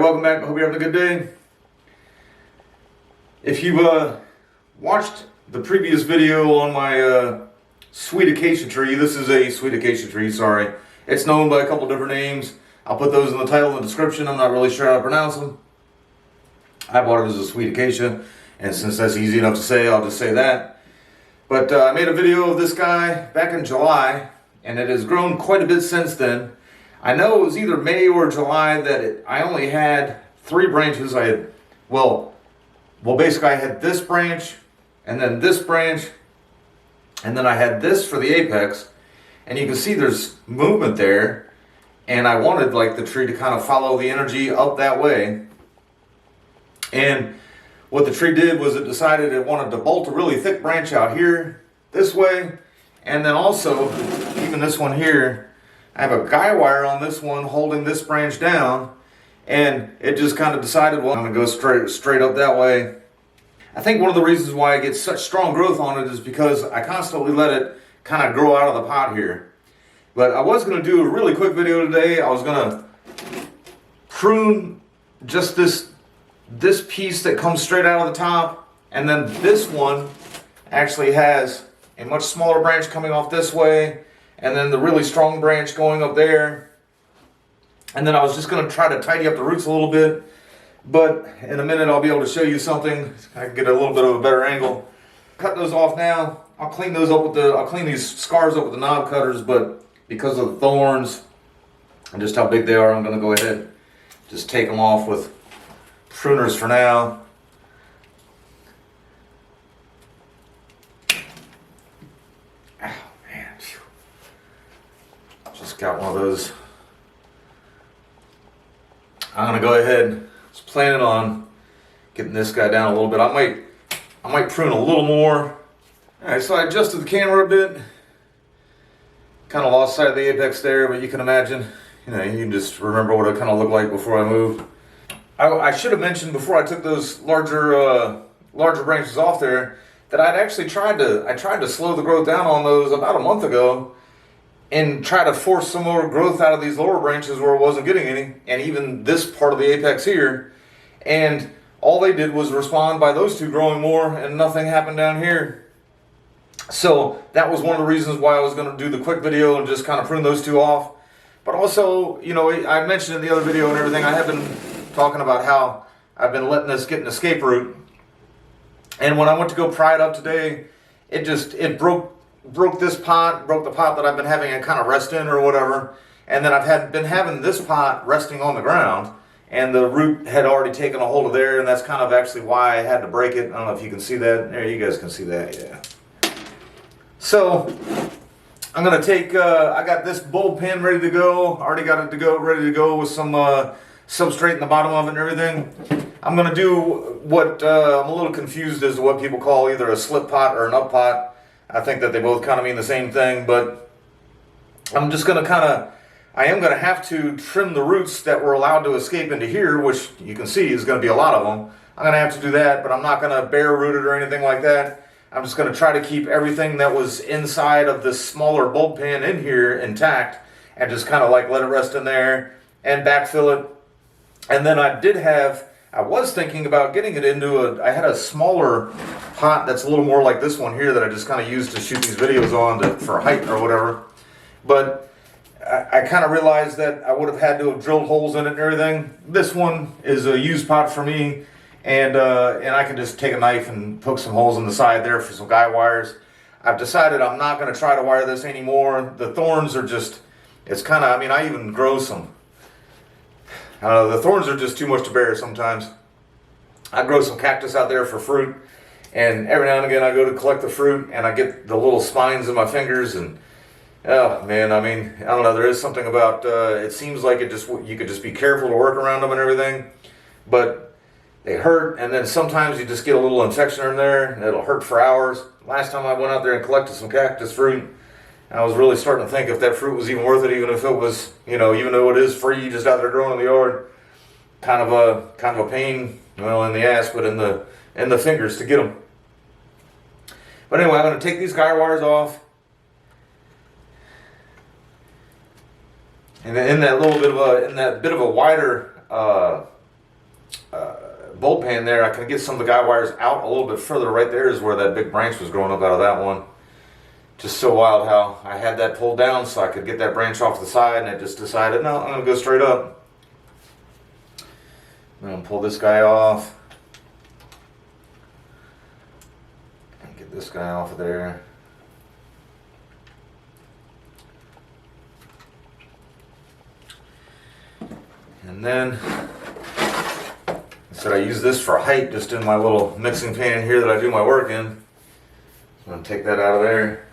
welcome back. Hope you're having a good day. If you've watched the previous video on my sweet acacia tree, this is a sweet acacia tree, sorry. It's known by a couple different names. I'll put those in the title and the description. I'm not really sure how to pronounce them. I bought it as a sweet acacia, and since that's easy enough to say, I'll just say that. But I made a video of this guy back in July, and it has grown quite a bit since then. I know it was either May or July that I only had 3 branches. Basically I had this branch, and then this branch, and then I had this for the apex. And you can see there's movement there, and I wanted like the tree to kind of follow the energy up that way. And what the tree did was it decided it wanted to bolt a really thick branch out here this way, and then also even this one here, I have a guy wire on this one holding this branch down, and it just kind of decided, well, I'm gonna go straight up that way. I think one of the reasons why I get such strong growth on it is because I constantly let it kind of grow out of the pot here. But I was gonna do a really quick video today. I was gonna prune just this piece that comes straight out of the top, and then this one actually has a much smaller branch coming off this way, and then the really strong branch going up there. And then I was just going to try to tidy up the roots a little bit, but in a minute I'll be able to show you something. I can get a little bit of a better angle. Cut those off now. I'll clean those up with I'll clean these scars up with the knob cutters, but because of the thorns and just how big they are, I'm going to go ahead just take them off with pruners for now. Just got one of those. I'm gonna go ahead. Just planning on getting this guy down a little bit. I might prune a little more. All right, so I adjusted the camera a bit. Kind of lost sight of the apex there, but you can imagine. You can just remember what it kind of looked like before I moved. I should have mentioned before I took those larger branches off there that I'd actually tried to slow the growth down on those about a month ago, and try to force some more growth out of these lower branches where it wasn't getting any, and even this part of the apex here. And all they did was respond by those two growing more, and nothing happened down here. So that was one of the reasons why I was going to do the quick video and just kind of prune those two off. But also, I mentioned in the other video and everything, I have been talking about how I've been letting this get an escape route. And when I went to go pry it up today, it broke this pot, broke the pot that I've been having it kind of rest in or whatever. And then I've been having this pot resting on the ground, and the root had already taken a hold of there, and that's kind of actually why I had to break it. I don't know if you can see that. There, you guys can see that, yeah. So I'm gonna take, I got this bulb pin ready to go. Already got it ready to go with some substrate in the bottom of it and everything. I'm gonna do what, I'm a little confused as to what people call either a slip pot or an up pot. I think that they both kind of mean the same thing, but I'm just going to I am going to have to trim the roots that were allowed to escape into here, which you can see is going to be a lot of them. I'm going to have to do that, but I'm not going to bare root it or anything like that. I'm just going to try to keep everything that was inside of this smaller bulb pan in here intact, and just kind of like let it rest in there and backfill it. And then I was thinking about getting it into I had a smaller pot that's a little more like this one here that I just kind of used to shoot these videos on for height or whatever. But I kind of realized that I would have had to have drilled holes in it and everything. This one is a used pot for me, and I can just take a knife and poke some holes in the side there for some guy wires. I've decided I'm not going to try to wire this anymore. The thorns are just, it's kind of, I even grow some. The thorns are just too much to bear sometimes. I grow some cactus out there for fruit, and every now and again I go to collect the fruit and I get the little spines in my fingers, and oh man, I don't know, there is something about, it seems like you could just be careful to work around them and everything, but they hurt, and then sometimes you just get a little infection in there and it'll hurt for hours. Last time I went out there and collected some cactus fruit, I was really starting to think if that fruit was even worth it, even if it was, even though it is free, just out there growing in the yard. Kind of a pain, in the ass, but in the fingers to get them. But anyway, I'm going to take these guy wires off. And in that bit of a wider bulb pan there, I can get some of the guy wires out a little bit further. Right there is where that big branch was growing up out of that one. Just so wild how I had that pulled down so I could get that branch off the side, and I just decided, no, I'm going to go straight up. I'm going to pull this guy off. And get this guy off of there. And then, I said I use this for height just in my little mixing pan here that I do my work in. I'm going to take that out of there.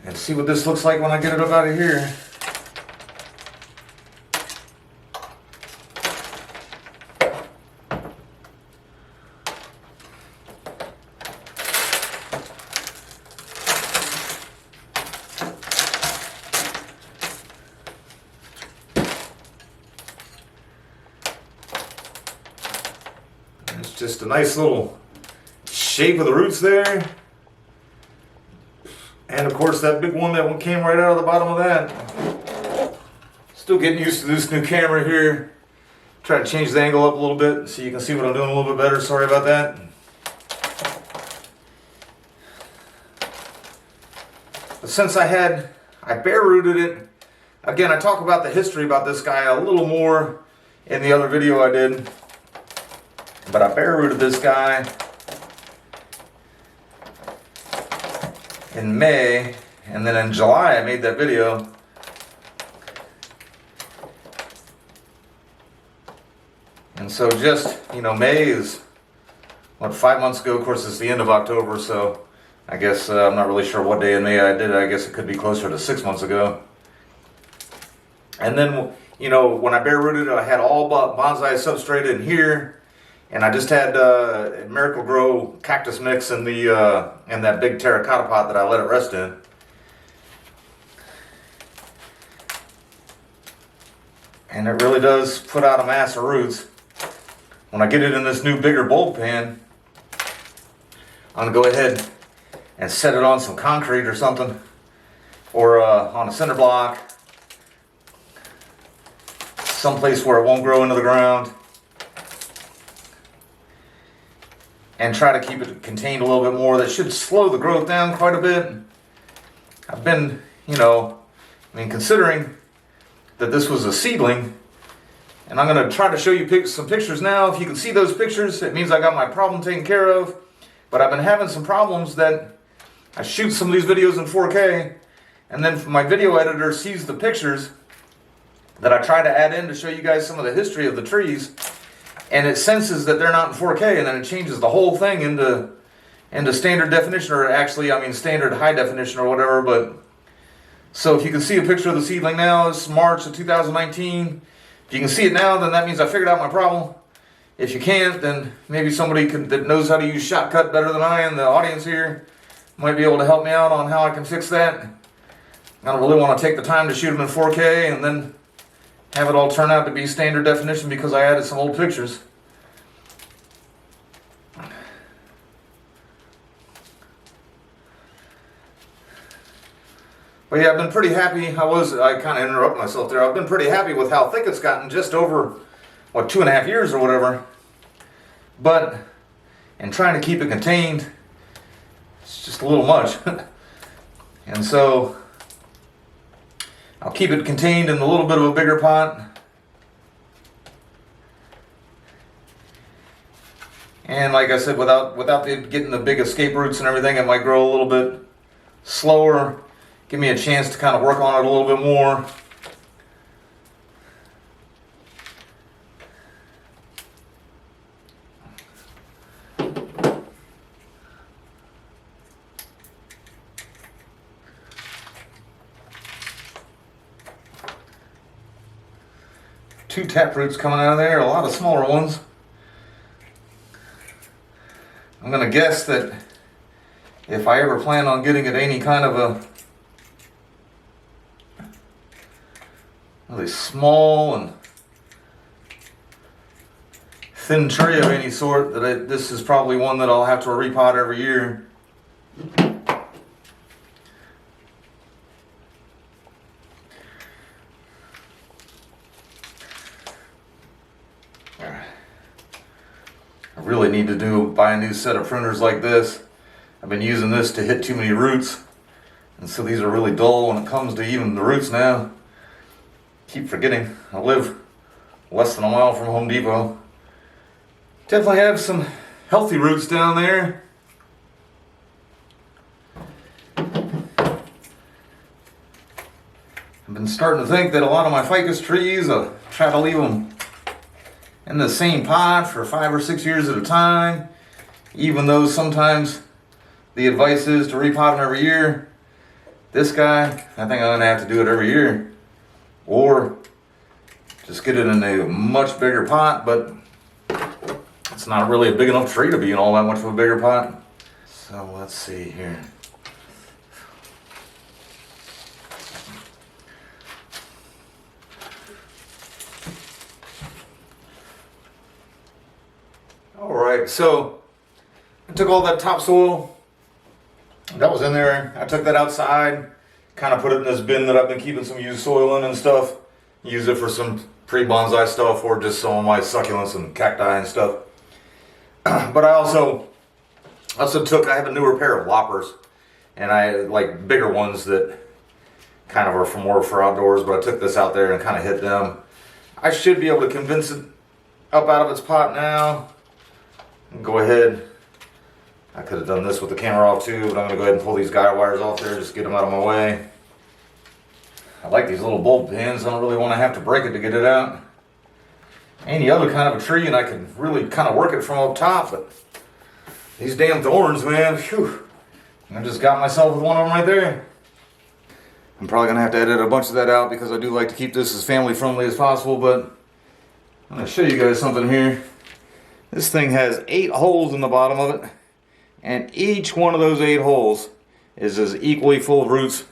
And see what this looks like when I get it up out of here. It's just a nice little shape of the roots there. And of course that big one, that one came right out of the bottom of that. Still getting used to this new camera here. Try to change the angle up a little bit so you can see what I'm doing a little bit better. Sorry about that. But since I bare rooted it, again, I talk about the history about this guy a little more in the other video I did. But I bare rooted this guy in May, and then in July I made that video. And so just, May is, 5 months ago. Of course, it's the end of October, so I guess I'm not really sure what day in May I did it. I guess it could be closer to 6 months ago. And then, when I bare rooted it, I had all bonsai substrate in here. And I just had Miracle Grow cactus mix in that big terracotta pot that I let it rest in. And it really does put out a mass of roots. When I get it in this new bigger bulb pan, I'm going to go ahead and set it on some concrete or something, or on a cinder block, someplace where it won't grow into the ground. And try to keep it contained a little bit more. That should slow the growth down quite a bit. I've been, considering that this was a seedling, and I'm going to try to show you some pictures now. If you can see those pictures, it means I got my problem taken care of. But I've been having some problems that I shoot some of these videos in 4K, and then my video editor sees the pictures that I try to add in to show you guys some of the history of the trees. And it senses that they're not in 4K, and then it changes the whole thing into standard definition, or actually, standard high definition or whatever. But so if you can see a picture of the seedling now, it's March of 2019. If you can see it now, then that means I figured out my problem. If you can't, then maybe somebody that knows how to use shotcut better than I am, the audience here, might be able to help me out on how I can fix that. I don't really want to take the time to shoot them in 4K and then have it all turn out to be standard definition because I added some old pictures. But yeah, I've been pretty happy. I kind of interrupted myself there. I've been pretty happy with how thick it's gotten, just over, 2.5 years or whatever. But, in trying to keep it contained, it's just a little much. And so, I'll keep it contained in a little bit of a bigger pot. And like I said, without getting the big escape roots and everything, it might grow a little bit slower. Give me a chance to kind of work on it a little bit more. Two tap roots coming out of there, a lot of smaller ones. I'm going to guess that if I ever plan on getting it any kind of a really small and thin tree of any sort, that this is probably one that I'll have to repot every year. I really need to buy a new set of pruners like this. I've been using this to hit too many roots, and so these are really dull when it comes to even the roots now. Keep forgetting I live less than a mile from Home Depot. Definitely have some healthy roots down there. I've been starting to think that a lot of my ficus trees, I try to leave them in the same pot for 5 or 6 years at a time, even though sometimes the advice is to repot them every year. This guy, I think I'm gonna have to do it every year, or just get it in a much bigger pot, but it's not really a big enough tree to be in all that much of a bigger pot. So let's see here. All right, so I took all that topsoil that was in there. I took that outside, kind of put it in this bin that I've been keeping some used soil in and stuff. Use it for some pre-bonsai stuff or just some of my succulents and cacti and stuff. But I also I have a newer pair of loppers, and I like bigger ones that kind of are for more for outdoors, but I took this out there and kind of hit them. I should be able to convince it up out of its pot now. Go ahead. I could have done this with the camera off too, but I'm going to go ahead and pull these guy wires off there, just get them out of my way. I like these little bulb pins. I don't really want to have to break it to get it out. Any other kind of a tree, and I can really kind of work it from up top, but these damn thorns, man, phew. I just got myself with one of them right there. I'm probably going to have to edit a bunch of that out because I do like to keep this as family friendly as possible, but I'm going to show you guys something here. This thing has 8 holes in the bottom of it, and each one of those 8 holes is as equally full of roots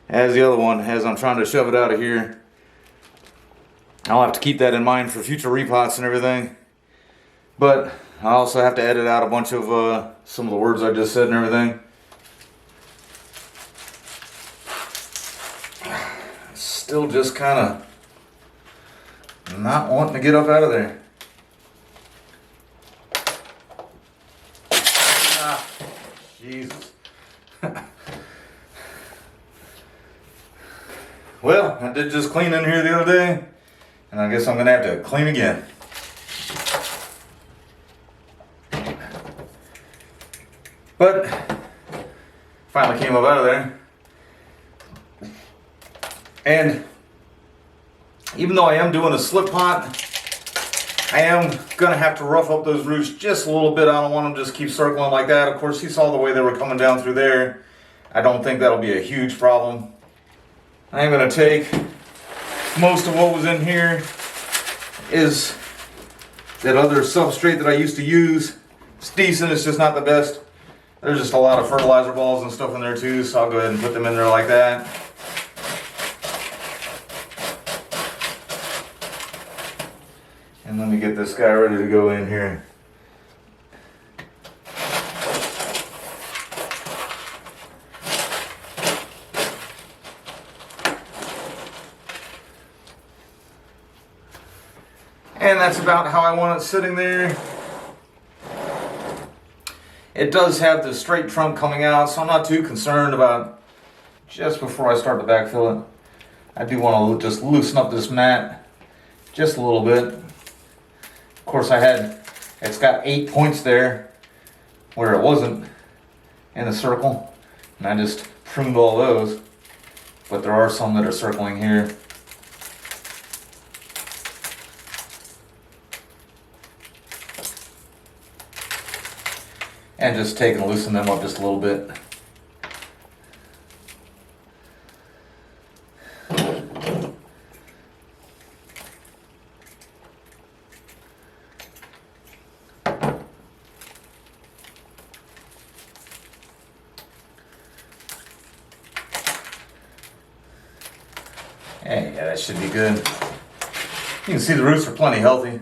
as the other one, as I'm trying to shove it out of here. I'll have to keep that in mind for future repots and everything, but I also have to edit out a bunch of some of the words I just said and everything. Still just kind of not wanting to get up out of there. Jesus. Well, I did just clean in here the other day, and I guess I'm gonna have to clean again. But finally came up out of there. And even though I am doing a slip pot, I am gonna have to rough up those roots just a little bit. I don't want them to just keep circling like that. Of course, you saw the way they were coming down through there. I don't think that'll be a huge problem. I am gonna take most of what was in here is that other substrate that I used to use. It's decent, it's just not the best. There's just a lot of fertilizer balls and stuff in there too, so I'll go ahead and put them in there like that. And let me get this guy ready to go in here. And that's about how I want it sitting there. It does have the straight trunk coming out, so I'm not too concerned about just before I start to backfill it. I do want to just loosen up this mat just a little bit. Of course, it's got 8 points there where it wasn't in a circle, and I just pruned all those, but there are some that are circling here. And just take and loosen them up just a little bit. And yeah, that should be good. You can see the roots are plenty healthy.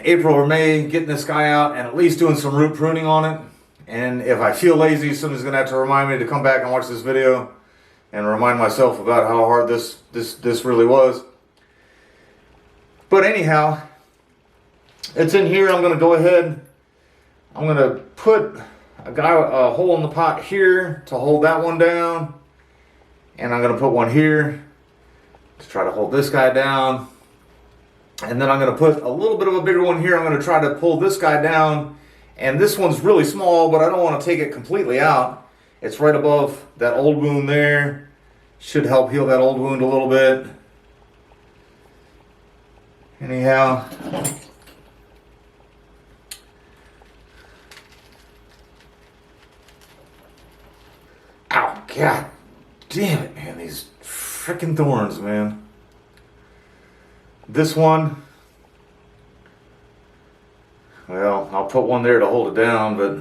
April or May, getting this guy out and at least doing some root pruning on it. And if I feel lazy, somebody's gonna have to remind me to come back and watch this video and remind myself about how hard this really was. But anyhow, it's in here. I'm gonna go ahead. I'm gonna put a hole in the pot here to hold that one down, and I'm gonna put one here to try to hold this guy down. And then I'm gonna put a little bit of a bigger one here. I'm gonna try to pull this guy down. And this one's really small, but I don't want to take it completely out. It's right above that old wound there. Should help heal that old wound a little bit. Anyhow. Ow, God damn it, man. These freaking thorns, man. This one, well, I'll put one there to hold it down, but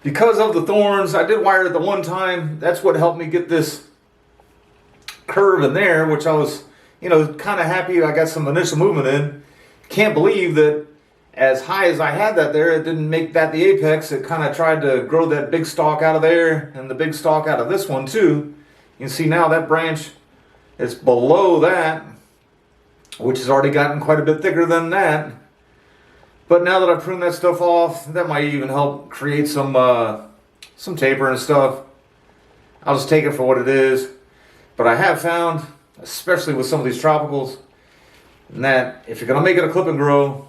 because of the thorns, I did wire it the one time. That's what helped me get this curve in there, which I was, kind of happy I got some initial movement in. Can't believe that as high as I had that there, it didn't make that the apex. It kind of tried to grow that big stalk out of there and the big stalk out of this one too. You can see now that branch is below that, which has already gotten quite a bit thicker than that. But now that I've pruned that stuff off, that might even help create some taper and stuff. I'll just take it for what it is. But I have found, especially with some of these tropicals, that if you're going to make it a clip and grow,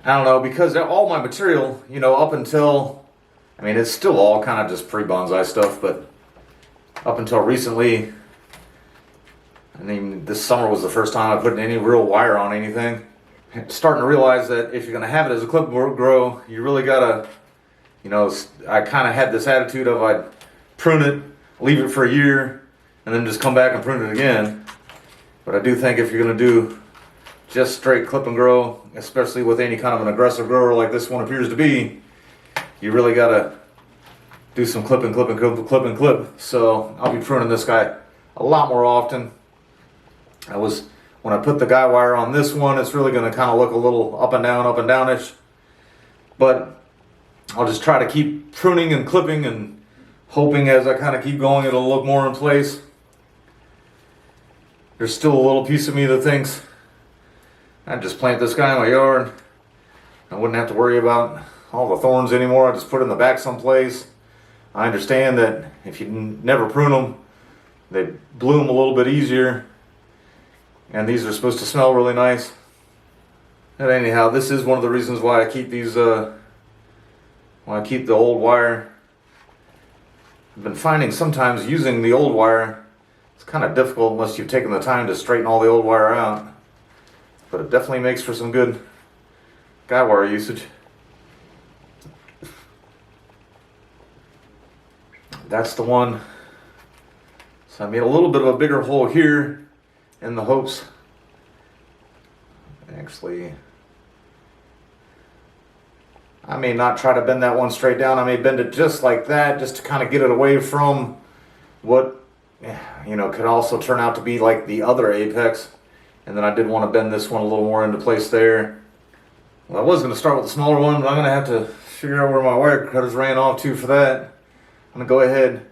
I don't know, because all my material, up until, it's still all kind of just pre-bonsai stuff, but up until recently, this summer was the first time I put any real wire on anything. Starting to realize that if you're going to have it as a clip grow, you really got to, I kind of had this attitude of I'd prune it, leave it for a year, and then just come back and prune it again. But I do think if you're going to do just straight clip and grow, especially with any kind of an aggressive grower like this one appears to be, you really got to do some clip and clip and clip, clip and clip. So I'll be pruning this guy a lot more often. When I put the guy wire on this one, it's really going to kind of look a little up and downish. But I'll just try to keep pruning and clipping and hoping as I kind of keep going, it'll look more in place. There's still a little piece of me that thinks I'd just plant this guy in my yard. I wouldn't have to worry about all the thorns anymore. I just put it in the back someplace. I understand that if you never prune them, they bloom a little bit easier. And these are supposed to smell really nice. And anyhow, this is one of the reasons why I keep these, why I keep the old wire. I've been finding sometimes using the old wire, it's kind of difficult unless you've taken the time to straighten all the old wire out. But it definitely makes for some good guy wire usage. That's the one. So I made a little bit of a bigger hole here in the hopes, actually, I may not try to bend that one straight down. I may bend it just like that, just to kind of get it away from what, could also turn out to be like the other apex. And then I did want to bend this one a little more into place there. Well, I was going to start with the smaller one, but I'm going to have to figure out where my wire cutters ran off to for that. I'm going to go ahead.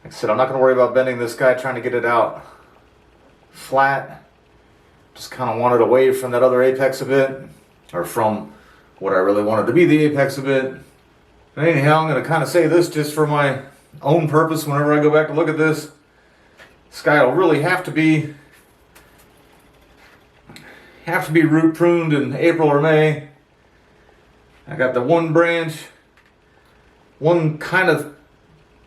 Like I said, I'm not going to worry about bending this guy, trying to get it out flat. Just kind of want it away from that other apex a bit, or from what I really wanted to be the apex a bit. But anyhow, I'm going to kind of say this just for my own purpose whenever I go back to look at this. This guy will really have to be root pruned in April or May. I got the one branch, one kind of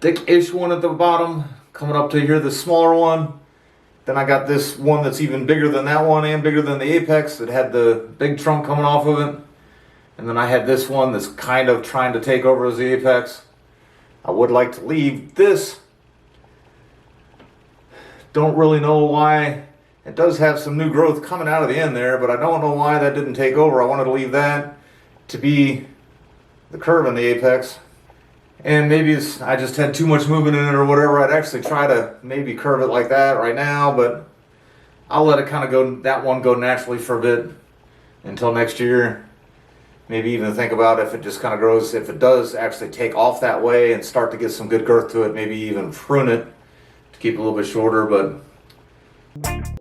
thick-ish one at the bottom, coming up to here, the smaller one. Then I got this one that's even bigger than that one and bigger than the apex that had the big trunk coming off of it. And then I had this one that's kind of trying to take over as the apex. I would like to leave this. Don't really know why. It does have some new growth coming out of the end there, but I don't know why that didn't take over. I wanted to leave that to be the curve in the apex. And maybe I just had too much movement in it or whatever. I'd actually try to maybe curve it like that right now, but I'll let it kind of go, that one go naturally for a bit until next year. Maybe even think about if it just kind of grows, if it does actually take off that way and start to get some good girth to it, maybe even prune it to keep it a little bit shorter. But